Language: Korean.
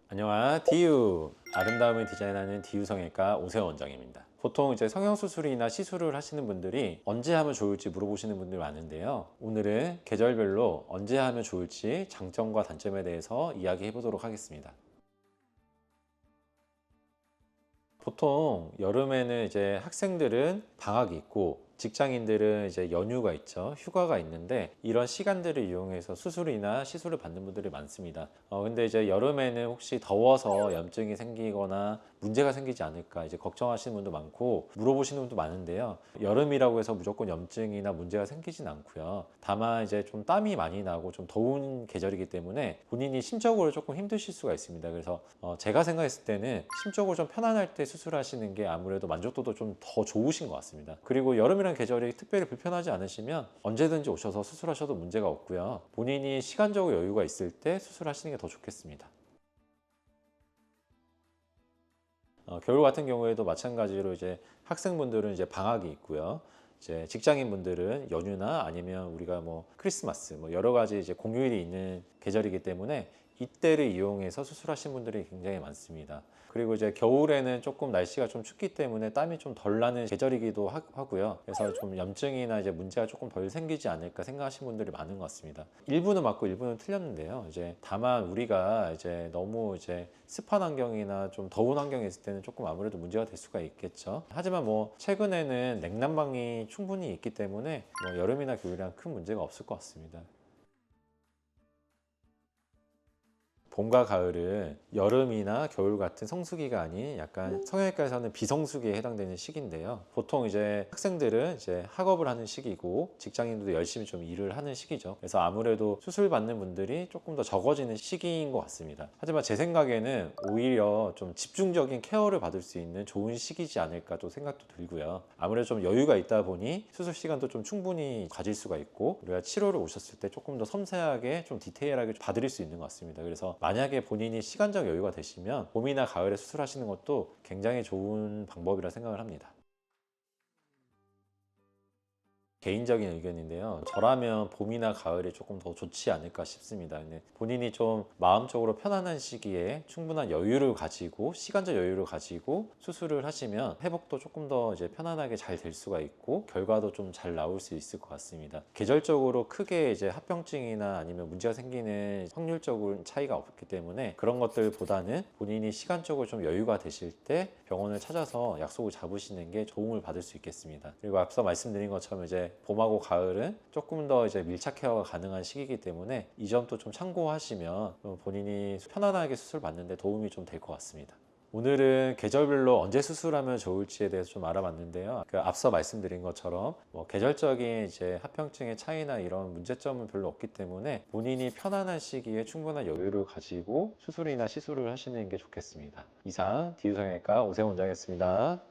안녕하세요. 디유 아름다움을 디자인하는 디유 성형외과 오세훈 원장입니다. 보통 이제 성형수술이나 시술을 하시는 분들이 언제 하면 좋을지 물어보시는 분들이 많은데요. 오늘은 계절별로 언제 하면 좋을지 장점과 단점에 대해서 이야기해 보도록 하겠습니다. 보통 여름에는 이제 학생들은 방학이 있고 직장인들은 이제 연휴가 있죠. 휴가가 있는데 이런 시간들을 이용해서 수술이나 시술을 받는 분들이 많습니다. 근데 이제 여름에는 혹시 더워서 염증이 생기거나 문제가 생기지 않을까 이제 걱정하시는 분도 많고 물어보시는 분도 많은데요. 여름이라고 해서 무조건 염증이나 문제가 생기진 않고요. 다만 이제 좀 땀이 많이 나고 좀 더운 계절이기 때문에 본인이 심적으로 조금 힘드실 수가 있습니다. 그래서 제가 생각했을 때는 심적으로 좀 편안할 때 수술하시는 게 아무래도 만족도도 좀 더 좋으신 것 같습니다. 그리고 여름이라는 계절이 특별히 불편하지 않으시면 언제든지 오셔서 수술하셔도 문제가 없고요. 본인이 시간적으로 여유가 있을 때 수술하시는 게 더 좋겠습니다. 겨울 같은 경우에도 마찬가지로 이제 학생분들은 이제 방학이 있고요. 이제 직장인분들은 연휴나 아니면 우리가 뭐 크리스마스 뭐 여러 가지 이제 공휴일이 있는 계절이기 때문에 이때를 이용해서 수술하신 분들이 굉장히 많습니다. 그리고 이제 겨울에는 조금 날씨가 좀 춥기 때문에 땀이 좀 덜 나는 계절이기도 하고요. 그래서 좀 염증이나 이제 문제가 조금 덜 생기지 않을까 생각하시는 분들이 많은 것 같습니다. 일부는 맞고 일부는 틀렸는데요. 이제 다만 우리가 이제 너무 이제 습한 환경이나 좀 더운 환경에 있을 때는 조금 아무래도 문제가 될 수가 있겠죠. 하지만 뭐 최근에는 냉난방이 충분히 있기 때문에 뭐 여름이나 겨울이랑 큰 문제가 없을 것 같습니다. 봄과 가을은 여름이나 겨울 같은 성수기가 아닌 약간 성형외과에서는 비성수기에 해당되는 시기인데요. 보통 이제 학생들은 이제 학업을 하는 시기고 직장인들도 열심히 좀 일을 하는 시기죠. 그래서 아무래도 수술 받는 분들이 조금 더 적어지는 시기인 것 같습니다. 하지만 제 생각에는 오히려 좀 집중적인 케어를 받을 수 있는 좋은 시기지 않을까 또 생각도 들고요. 아무래도 좀 여유가 있다 보니 수술 시간도 좀 충분히 가질 수가 있고 우리가 치료를 오셨을 때 조금 더 섬세하게 좀 디테일하게 봐드릴 수 있는 것 같습니다. 그래서 만약에 본인이 시간적 여유가 되시면 봄이나 가을에 수술하시는 것도 굉장히 좋은 방법이라 생각을 합니다. 개인적인 의견인데요. 저라면 봄이나 가을이 조금 더 좋지 않을까 싶습니다. 근데 본인이 좀 마음적으로 편안한 시기에 충분한 여유를 가지고 시간적 여유를 가지고 수술을 하시면 회복도 조금 더 이제 편안하게 잘 될 수가 있고 결과도 좀 잘 나올 수 있을 것 같습니다. 계절적으로 크게 이제 합병증이나 아니면 문제가 생기는 확률적인 차이가 없기 때문에 그런 것들보다는 본인이 시간적으로 좀 여유가 되실 때 병원을 찾아서 약속을 잡으시는 게 도움을 받을 수 있겠습니다. 그리고 앞서 말씀드린 것처럼 이제 봄하고 가을은 조금 더 이제 밀착 케어가 가능한 시기이기 때문에 이 점도 좀 참고하시면 본인이 편안하게 수술 받는데 도움이 좀 될 것 같습니다. 오늘은 계절별로 언제 수술하면 좋을지에 대해서 좀 알아봤는데요. 앞서 말씀드린 것처럼 뭐 계절적인 이제 합병증의 차이나 이런 문제점은 별로 없기 때문에 본인이 편안한 시기에 충분한 여유를 가지고 수술이나 시술을 하시는 게 좋겠습니다. 이상 디유성형외과 오세훈 원장이었습니다.